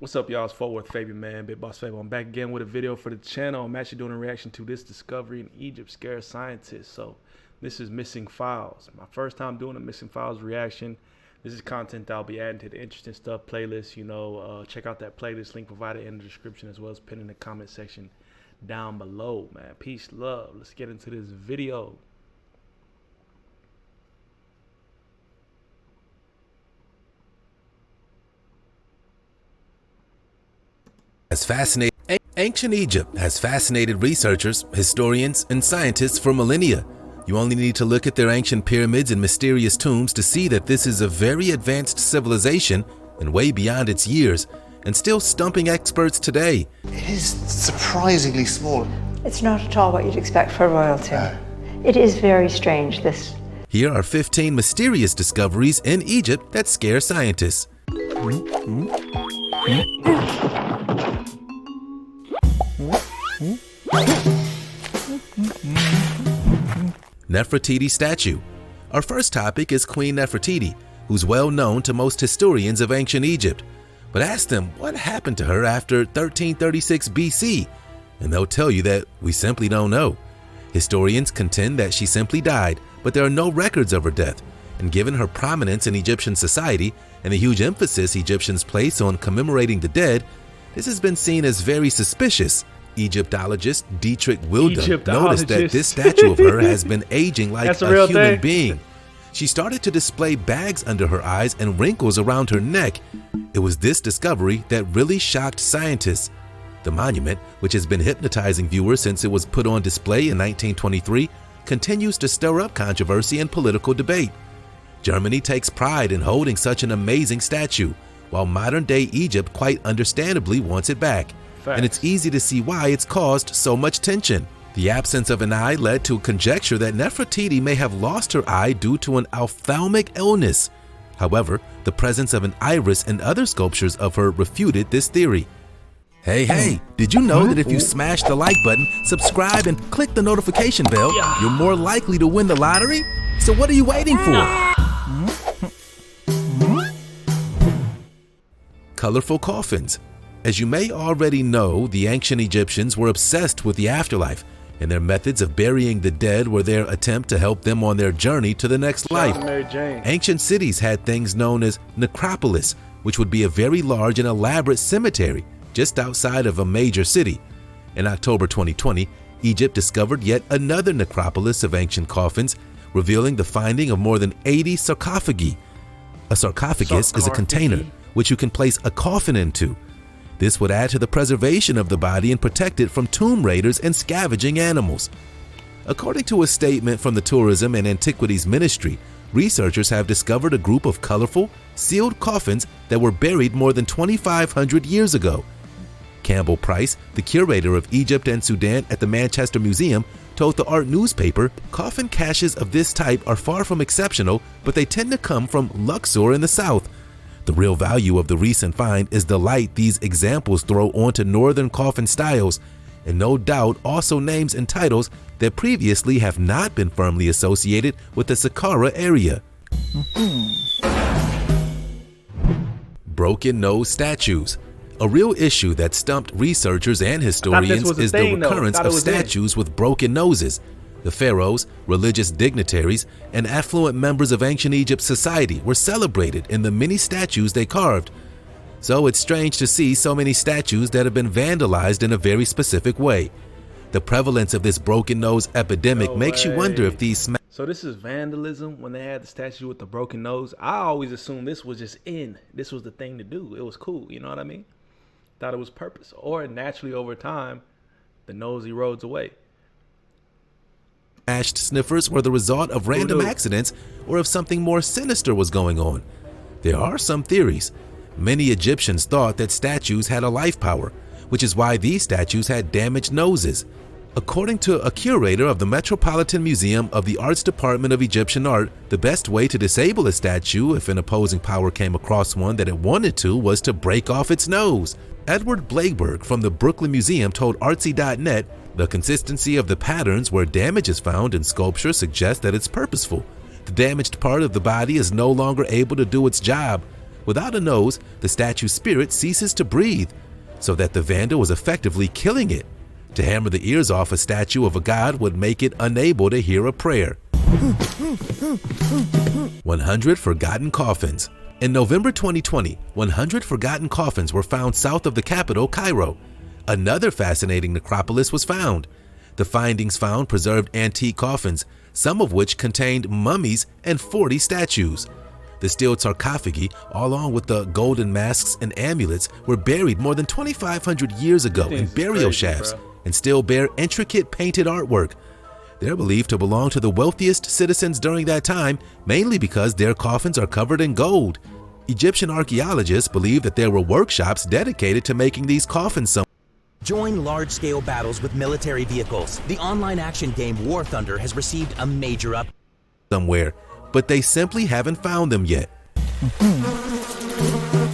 What's up, y'all? It's BigBossFabo, man. BigBossFabo. I'm back again with a video for the channel. I'm actually doing a reaction to this discovery in Egypt scares scientists. So this is Missing Files. My first time doing a Missing Files reaction. This is content that I'll be adding to the interesting stuff playlist. Check out that playlist link provided in the description, as well as pinned in the comment section down below, man. Peace, love. Let's get into this video. Ancient Egypt has fascinated researchers, historians, and scientists for millennia. You only need to look at their ancient pyramids and mysterious tombs to see that this is a very advanced civilization and way beyond its years, and still stumping experts today. It is surprisingly small. It's not at all what you'd expect for royalty. It is very strange, this. Here are 15 mysterious discoveries in Egypt that scare scientists. Nefertiti Statue. Our first topic is Queen Nefertiti, who's well known to most historians of ancient Egypt. But ask them what happened to her after 1336 BC, and they'll tell you that we simply don't know. Historians contend that she simply died, but there are no records of her death, and given her prominence in Egyptian society and the huge emphasis Egyptians place on commemorating the dead, this has been seen as very suspicious. Egyptologist Dietrich Wildum noticed that this statue of her has been aging like a human being. She started to display bags under her eyes and wrinkles around her neck. It was this discovery that really shocked scientists. The monument, which has been hypnotizing viewers since it was put on display in 1923, continues to stir up controversy and political debate. Germany takes pride in holding such an amazing statue, while modern-day Egypt quite understandably wants it back. And it's easy to see why it's caused so much tension. The absence of an eye led to a conjecture that Nefertiti may have lost her eye due to an ophthalmic illness. However, the presence of an iris in other sculptures of her refuted this theory. Hey, did you know that if you smash the like button, subscribe, and click the notification bell, you're more likely to win the lottery? So what are you waiting for? Colorful coffins. As you may already know, the ancient Egyptians were obsessed with the afterlife, and their methods of burying the dead were their attempt to help them on their journey to the next life. Ancient cities had things known as necropolis, which would be a very large and elaborate cemetery just outside of a major city. In October 2020, Egypt discovered yet another necropolis of ancient coffins, revealing the finding of more than 80 sarcophagi. A sarcophagus is a container which you can place a coffin into. This would add to the preservation of the body and protect it from tomb raiders and scavenging animals. According to a statement from the Tourism and Antiquities Ministry, researchers have discovered a group of colorful, sealed coffins that were buried more than 2,500 years ago. Campbell Price, the curator of Egypt and Sudan at the Manchester Museum, told the art newspaper, "Coffin caches of this type are far from exceptional, but they tend to come from Luxor in the south. The real value of the recent find is the light these examples throw onto northern coffin styles, and no doubt also names and titles that previously have not been firmly associated with the Saqqara area." Broken nose statues. A real issue that stumped researchers and historians is the recurrence of statues with broken noses. The pharaohs, religious dignitaries, and affluent members of ancient Egypt society were celebrated in the many statues they carved. So it's strange to see so many statues that have been vandalized in a very specific way. The prevalence of this broken nose epidemic makes you wonder if these So this is vandalism when they had the statue with the broken nose. I always assumed this was just this was the thing to do. It was cool, you know what I mean? Thought it was purpose. Or naturally over time, the nose erodes away. Smashed sniffers were the result of random accidents or if something more sinister was going on. There are some theories. Many Egyptians thought that statues had a life power, which is why these statues had damaged noses. According to a curator of the Metropolitan Museum of the Arts Department of Egyptian Art, the best way to disable a statue if an opposing power came across one that it wanted to was to break off its nose. Edward Blakeberg from the Brooklyn Museum told Artsy.net, "The consistency of the patterns where damage is found in sculpture suggests that it's purposeful. The damaged part of the body is no longer able to do its job. Without a nose, the statue's spirit ceases to breathe, so that the vandal was effectively killing it. To hammer the ears off a statue of a god would make it unable to hear a prayer. 100 Forgotten Coffins. In November 2020, 100 forgotten coffins were found south of the capital, Cairo. Another fascinating necropolis was found. The findings found preserved antique coffins, some of which contained mummies and 40 statues. The steel sarcophagi, along with the golden masks and amulets, were buried more than 2,500 years ago in burial shafts and still bear intricate painted artwork. They're believed to belong to the wealthiest citizens during that time, mainly because their coffins are covered in gold. Egyptian archaeologists believe that there were workshops dedicated to making these coffins. Join large-scale battles with military vehicles. The online action game War Thunder has received a major update Somewhere, but they simply haven't found them yet.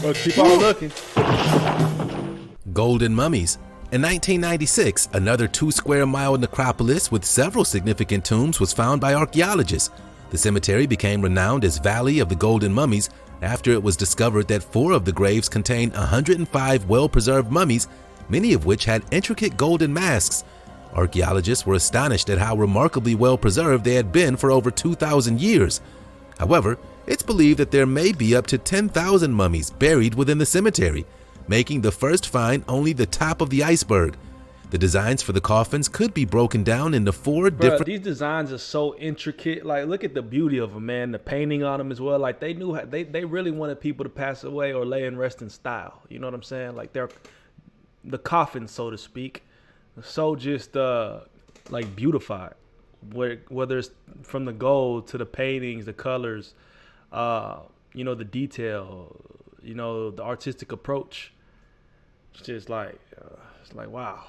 Well, keep on looking. Golden mummies. In 1996, another 2-square-mile necropolis with several significant tombs was found by archaeologists. The cemetery became renowned as Valley of the Golden Mummies after it was discovered that 4 of the graves contained 105 well-preserved mummies, many of which had intricate golden masks. Archaeologists were astonished at how remarkably well-preserved they had been for over 2,000 years. However, it's believed that there may be up to 10,000 mummies buried within the cemetery, making the first find only the top of the iceberg. The designs for the coffins could be broken down into 4 different... These designs are so intricate. Like, look at the beauty of them, man. The painting on them as well. Like, they knew how, they really wanted people to pass away or lay in rest in style. You know what I'm saying? Like, they're the coffins, so to speak, so just like beautified. Whether it's from the gold to the paintings, the colors, you know, the detail, you know, the artistic approach. It's just like, it's like, wow.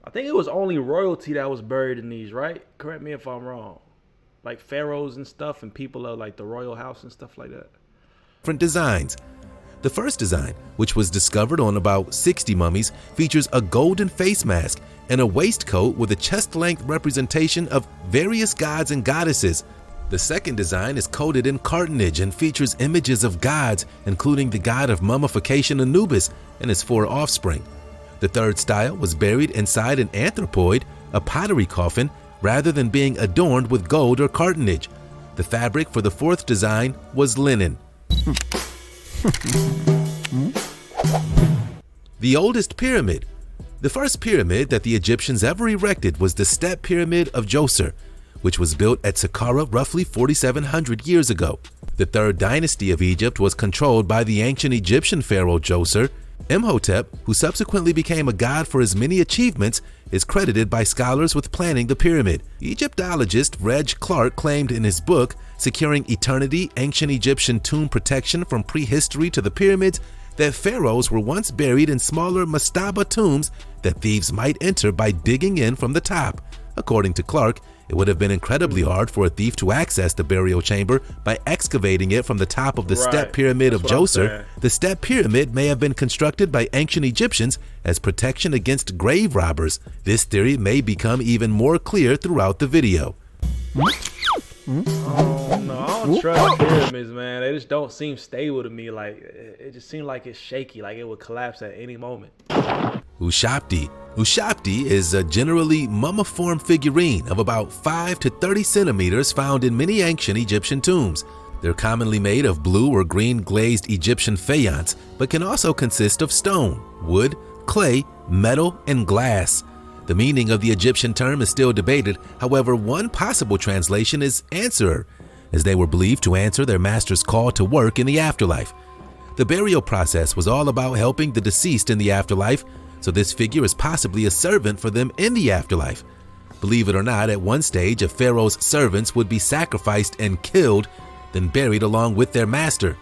I think it was only royalty that was buried in these, right? Correct me if I'm wrong. Like pharaohs and stuff, and people of like the royal house and stuff like that. Different designs. The first design, which was discovered on about 60 mummies, features a golden face mask and a waistcoat with a chest-length representation of various gods and goddesses. The second design is coated in cartonnage and features images of gods, including the god of mummification Anubis and his 4 offspring. The third style was buried inside an anthropoid, a pottery coffin, rather than being adorned with gold or cartonnage. The fabric for the fourth design was linen. The oldest pyramid. The first pyramid that the Egyptians ever erected was the Step Pyramid of Djoser, which was built at Saqqara roughly 4,700 years ago. The third dynasty of Egypt was controlled by the ancient Egyptian pharaoh Djoser. Imhotep, who subsequently became a god for his many achievements, is credited by scholars with planning the pyramid. Egyptologist Reg Clark claimed in his book, Securing Eternity, Ancient Egyptian Tomb Protection from Prehistory to the Pyramids, that pharaohs were once buried in smaller mastaba tombs that thieves might enter by digging in from the top. According to Clark, it would have been incredibly hard for a thief to access the burial chamber by excavating it from the top of the Step Pyramid of Djoser. The Step Pyramid may have been constructed by ancient Egyptians as protection against grave robbers. This theory may become even more clear throughout the video. Oh no, I don't trust pyramids, man. They just don't seem stable to me. Like, it just seems like it's shaky, like it would collapse at any moment. Ushapti. Ushapti is a generally mummiform figurine of about 5 to 30 centimeters found in many ancient Egyptian tombs. They're commonly made of blue or green glazed Egyptian faience, but can also consist of stone, wood, clay, metal, and glass. The meaning of the Egyptian term is still debated. However, one possible translation is answerer, as they were believed to answer their master's call to work in the afterlife. The burial process was all about helping the deceased in the afterlife, so this figure is possibly a servant for them in the afterlife. Believe it or not, at one stage, a pharaoh's servants would be sacrificed and killed, then buried along with their master.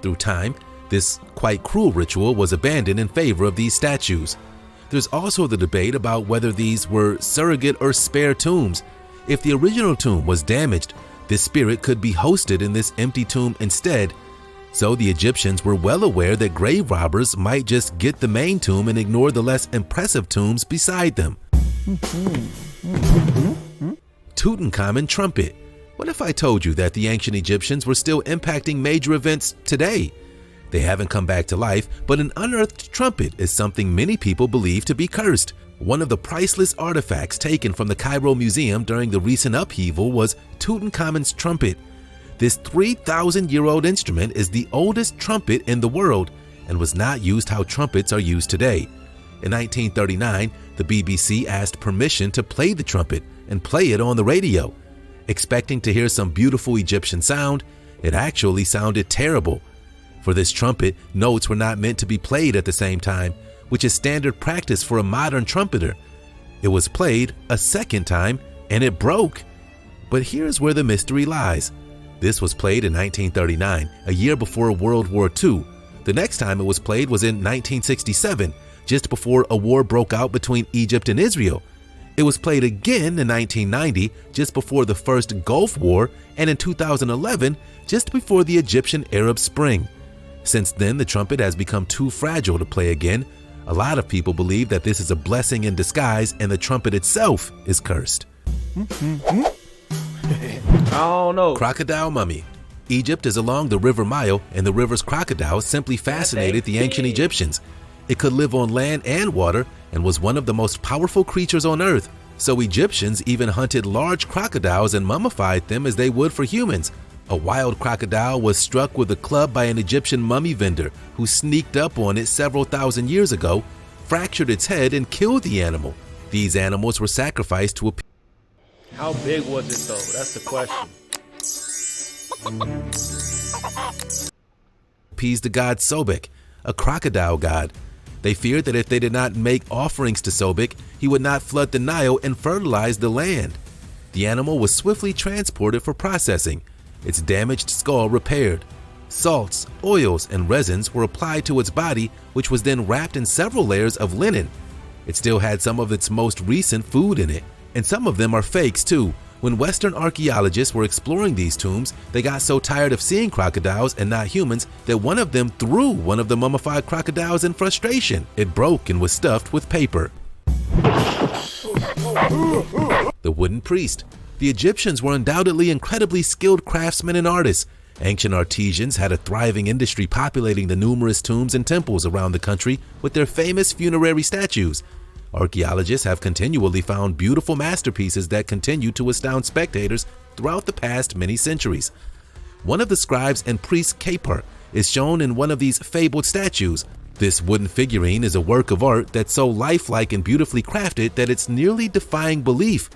Through time, this quite cruel ritual was abandoned in favor of these statues. There's also the debate about whether these were surrogate or spare tombs. If the original tomb was damaged, this spirit could be hosted in this empty tomb instead. So the Egyptians were well aware that grave robbers might just get the main tomb and ignore the less impressive tombs beside them. Tutankhamun Trumpet. What if I told you that the ancient Egyptians were still impacting major events today? They haven't come back to life, but an unearthed trumpet is something many people believe to be cursed. One of the priceless artifacts taken from the Cairo Museum during the recent upheaval was Tutankhamun's trumpet. This 3,000-year-old instrument is the oldest trumpet in the world and was not used how trumpets are used today. In 1939, the BBC asked permission to play the trumpet and play it on the radio. Expecting to hear some beautiful Egyptian sound, it actually sounded terrible. For this trumpet, notes were not meant to be played at the same time, which is standard practice for a modern trumpeter. It was played a second time and it broke. But here's where the mystery lies. This was played in 1939, a year before World War II. The next time it was played was in 1967, just before a war broke out between Egypt and Israel. It was played again in 1990, just before the first Gulf War, and in 2011, just before the Egyptian Arab Spring. Since then, the trumpet has become too fragile to play again. A lot of people believe that this is a blessing in disguise and the trumpet itself is cursed. I don't know. Crocodile mummy. Egypt is along the River Nile, and the river's crocodile simply fascinated the ancient Egyptians. It could live on land and water and was one of the most powerful creatures on earth. So Egyptians even hunted large crocodiles and mummified them as they would for humans. A wild crocodile was struck with a club by an Egyptian mummy vendor who sneaked up on it several thousand years ago, fractured its head, and killed the animal. These animals were sacrificed to How big was it though? That's the question. appease the god Sobek, a crocodile god. They feared that if they did not make offerings to Sobek, he would not flood the Nile and fertilize the land. The animal was swiftly transported for processing, its damaged skull repaired. Salts, oils, and resins were applied to its body, which was then wrapped in several layers of linen. It still had some of its most recent food in it, and some of them are fakes too. When Western archaeologists were exploring these tombs, they got so tired of seeing crocodiles and not humans that one of them threw one of the mummified crocodiles in frustration. It broke and was stuffed with paper. The wooden priest. The Egyptians were undoubtedly incredibly skilled craftsmen and artists. Ancient artisans had a thriving industry populating the numerous tombs and temples around the country with their famous funerary statues. Archaeologists have continually found beautiful masterpieces that continue to astound spectators throughout the past many centuries. One of the scribes and priests' Kapar is shown in one of these fabled statues. This wooden figurine is a work of art that's so lifelike and beautifully crafted that it's nearly defying belief.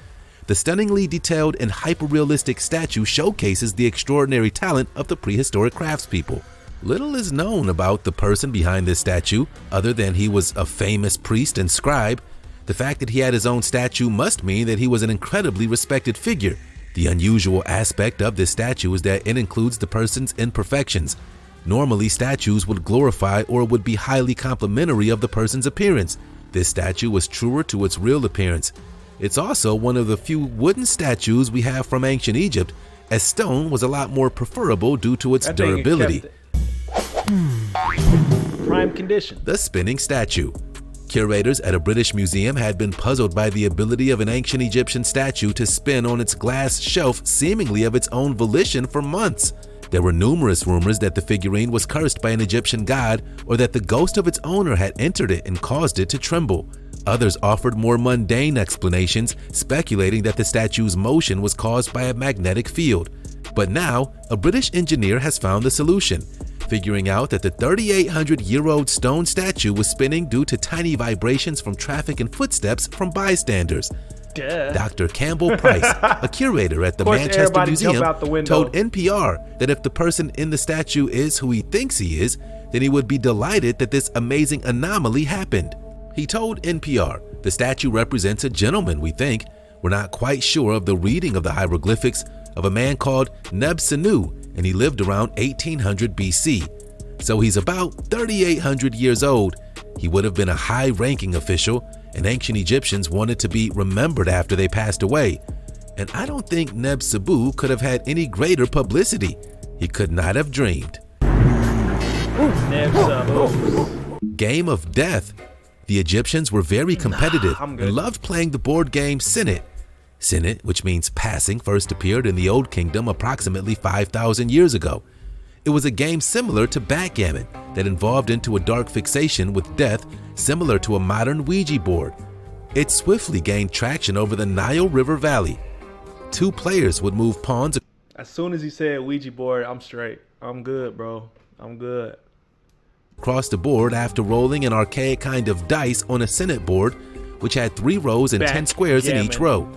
The stunningly detailed and hyper-realistic statue showcases the extraordinary talent of the prehistoric craftspeople. Little is known about the person behind this statue, other than he was a famous priest and scribe. The fact that he had his own statue must mean that he was an incredibly respected figure. The unusual aspect of this statue is that it includes the person's imperfections. Normally, statues would glorify or would be highly complimentary of the person's appearance. This statue was truer to its real appearance. It's also one of the few wooden statues we have from ancient Egypt, as stone was a lot more preferable due to its durability. Prime condition. The spinning statue. Curators at a British museum had been puzzled by the ability of an ancient Egyptian statue to spin on its glass shelf seemingly of its own volition for months. There were numerous rumors that the figurine was cursed by an Egyptian god or that the ghost of its owner had entered it and caused it to tremble. Others offered more mundane explanations, speculating that the statue's motion was caused by a magnetic field. But now, a British engineer has found the solution, figuring out that the 3,800-year-old stone statue was spinning due to tiny vibrations from traffic and footsteps from bystanders. Dr. Campbell Price, a curator at the Manchester Museum, told NPR that if the person in the statue is who he thinks he is, then he would be delighted that this amazing anomaly happened. He told NPR, "The statue represents a gentleman, we think. We're not quite sure of the reading of the hieroglyphics of a man called Nebsenu, and he lived around 1800 BC. So he's about 3,800 years old. He would have been a high-ranking official, and ancient Egyptians wanted to be remembered after they passed away. And I don't think Nebsenu could have had any greater publicity. He could not have dreamed." Game of Death. The Egyptians were very competitive and loved playing the board game Senate. Senate, which means passing, first appeared in the Old Kingdom approximately 5,000 years ago. It was a game similar to backgammon that involved into a dark fixation with death, similar to a modern Ouija board. It swiftly gained traction over the Nile River Valley. 2 players would move pawns. As soon as he said Ouija board, I'm straight. I'm good, bro. I'm good. Across the board after rolling an archaic kind of dice on a Senate board, which had 3 rows and 10 squares in each row.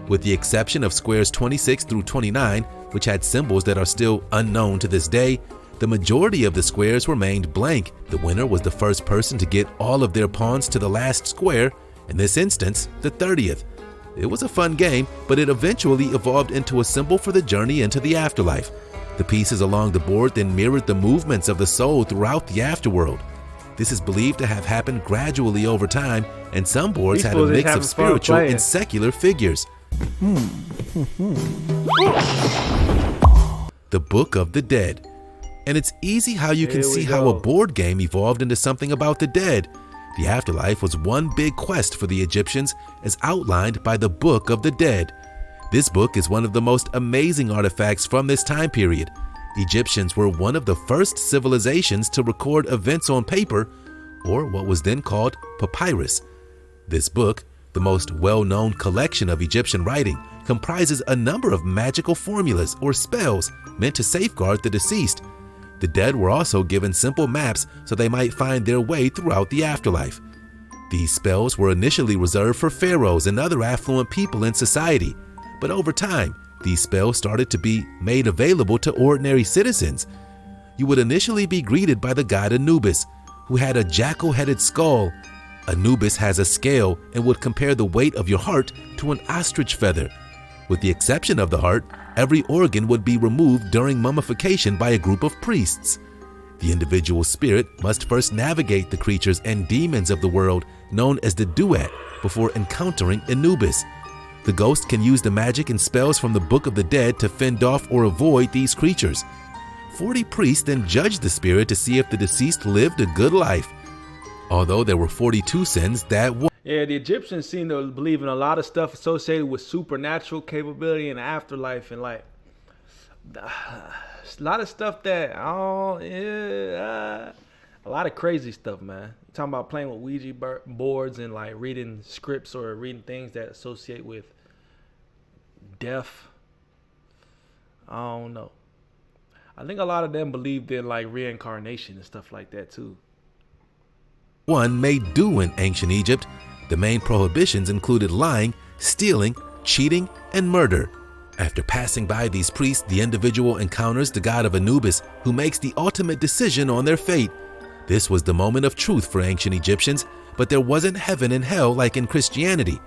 With the exception of squares 26 through 29, which had symbols that are still unknown to this day, the majority of the squares remained blank. The winner was the first person to get all of their pawns to the last square, in this instance, the 30th. It was a fun game, but it eventually evolved into a symbol for the journey into the afterlife. The pieces along the board then mirrored the movements of the soul throughout the afterworld. This is believed to have happened gradually over time, and some boards had a mix of spiritual and secular figures. The Book of the Dead. And it's easy how you can see how a board game evolved into something about the dead. The afterlife was one big quest for the Egyptians, as outlined by the Book of the Dead. This book is one of the most amazing artifacts from this time period. Egyptians were one of the first civilizations to record events on paper, or what was then called papyrus. This book, the most well-known collection of Egyptian writing, comprises a number of magical formulas or spells meant to safeguard the deceased. The dead were also given simple maps so they might find their way throughout the afterlife. These spells were initially reserved for pharaohs and other affluent people in society, but over time, these spells started to be made available to ordinary citizens. You would initially be greeted by the god Anubis, who had a jackal-headed skull. Anubis has a scale and would compare the weight of your heart to an ostrich feather. With the exception of the heart, every organ would be removed during mummification by a group of priests. The individual spirit must first navigate the creatures and demons of the world known as the duat before encountering Anubis. The ghost can use the magic and spells from the Book of the Dead to fend off or avoid these creatures. 40 priests then judged the spirit to see if the deceased lived a good life. Although there were 42 sins that Yeah, the Egyptians seem to believe in a lot of stuff associated with supernatural capability and afterlife, and like a lot of stuff that a lot of crazy stuff, man. You're talking about playing with Ouija boards and like reading scripts or reading things that associate with death. I don't know. I think a lot of them believed in like reincarnation and stuff like that too. One may do in ancient Egypt. The main prohibitions included lying, stealing, cheating, and murder. After passing by these priests, the individual encounters the god of Anubis, who makes the ultimate decision on their fate. This was the moment of truth for ancient Egyptians, but there wasn't heaven and hell like in Christianity.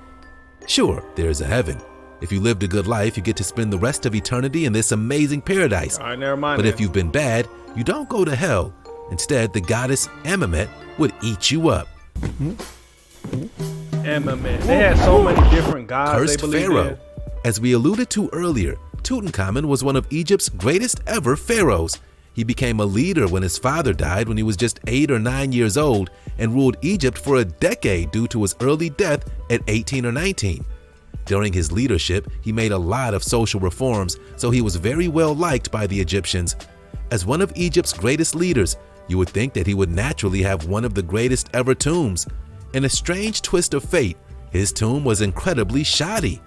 Sure, there is a heaven. If you lived a good life, you get to spend the rest of eternity in this amazing paradise. All right, never mind. But if you've been bad, you don't go to hell. Instead, the goddess Amumet would eat you up. Amumet. They had so many different gods. Cursed they Pharaoh. in. As we alluded to earlier, Tutankhamun was one of Egypt's greatest ever pharaohs. He became a leader when his father died when he was just 8 or 9 years old and ruled Egypt for a decade due to his early death at 18 or 19. During his leadership, he made a lot of social reforms, so he was very well liked by the Egyptians. As one of Egypt's greatest leaders, you would think that he would naturally have one of the greatest ever tombs. In a strange twist of fate, his tomb was incredibly shoddy.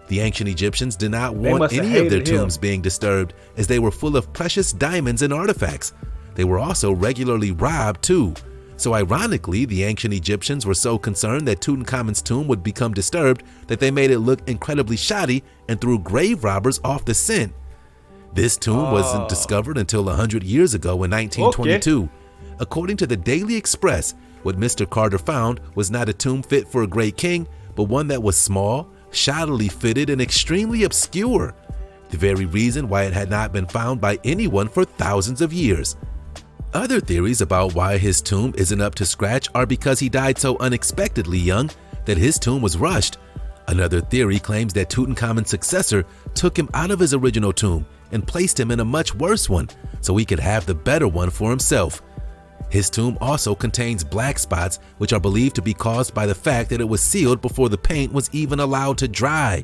The ancient Egyptians did not want any of their tombs being disturbed, as they were full of precious diamonds and artifacts. They were also regularly robbed too. So ironically, the ancient Egyptians were so concerned that Tutankhamun's tomb would become disturbed that they made it look incredibly shoddy and threw grave robbers off the scent. This tomb wasn't discovered until 100 years ago in 1922. Okay. According to the Daily Express, what Mr. Carter found was not a tomb fit for a great king, but one that was small, shoddily fitted, and extremely obscure. The very reason why it had not been found by anyone for thousands of years. Other theories about why his tomb isn't up to scratch are because he died so unexpectedly young that his tomb was rushed. Another theory claims that Tutankhamun's successor took him out of his original tomb and placed him in a much worse one so he could have the better one for himself. His tomb also contains black spots, which are believed to be caused by the fact that it was sealed before the paint was even allowed to dry.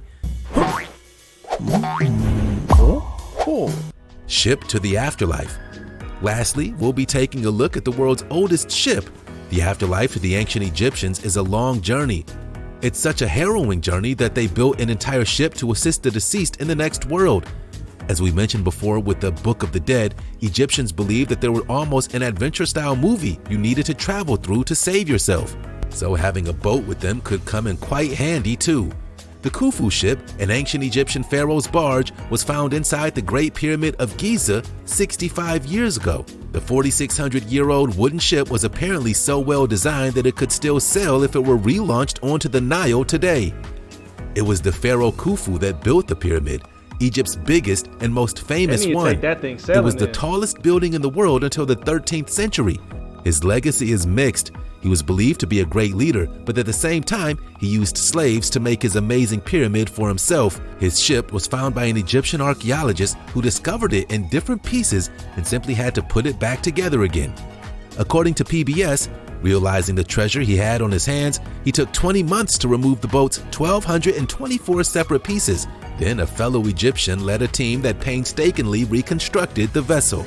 Ship to the Afterlife. Lastly, we'll be taking a look at the world's oldest ship. The afterlife to the ancient Egyptians is a long journey. It's such a harrowing journey that they built an entire ship to assist the deceased in the next world. As we mentioned before with the Book of the Dead, Egyptians believed that there was almost an adventure-style movie you needed to travel through to save yourself. So having a boat with them could come in quite handy too. The Khufu Ship, an ancient Egyptian pharaoh's barge, was found inside the Great Pyramid of Giza 65 years ago. The 4,600-year-old wooden ship was apparently so well designed that it could still sail if it were relaunched onto the Nile today. It was the pharaoh Khufu that built the pyramid, Egypt's biggest and most famous one. It was the tallest building in the world until the 13th century. His legacy is mixed. He was believed to be a great leader, but at the same time, he used slaves to make his amazing pyramid for himself. His ship was found by an Egyptian archaeologist who discovered it in different pieces and simply had to put it back together again. According to PBS, realizing the treasure he had on his hands, he took 20 months to remove the boat's 1,224 separate pieces. Then a fellow Egyptian led a team that painstakingly reconstructed the vessel.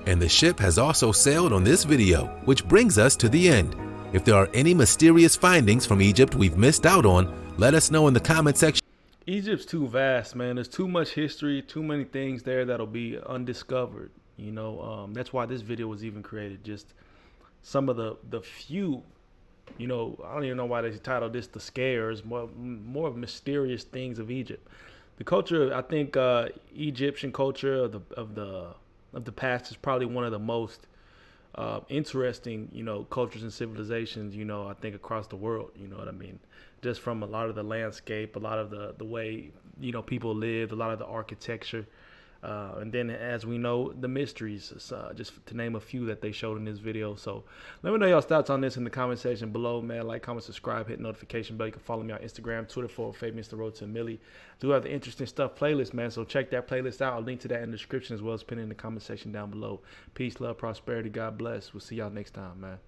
And the ship has also sailed on this video, which brings us to the end. If there are any mysterious findings from Egypt we've missed out on, let us know in the comment section. Egypt's too vast, man. There's too much history, too many things there that'll be undiscovered. You know, that's why this video was even created. Just some of the few, you know, I don't even know why they titled this "The Scares," more mysterious things of Egypt. The culture, I think, Egyptian culture of the past is probably one of the most interesting, you know, cultures and civilizations, you know, I think across the world, you know what I mean? Just from a lot of the landscape, a lot of the way, you know, people lived, a lot of the architecture. And then, as we know, the mysteries, just to name a few that they showed in this video. So let me know y'all's thoughts on this in the comment section below, man. Like, comment, subscribe, hit notification bell. You can follow me on Instagram, Twitter for Famous the Road to a Millie. I do have the interesting stuff playlist, man. So check that playlist out. I'll link to that in the description as well as pinned in the comment section down below. Peace, love, prosperity. God bless. We'll see y'all next time, man.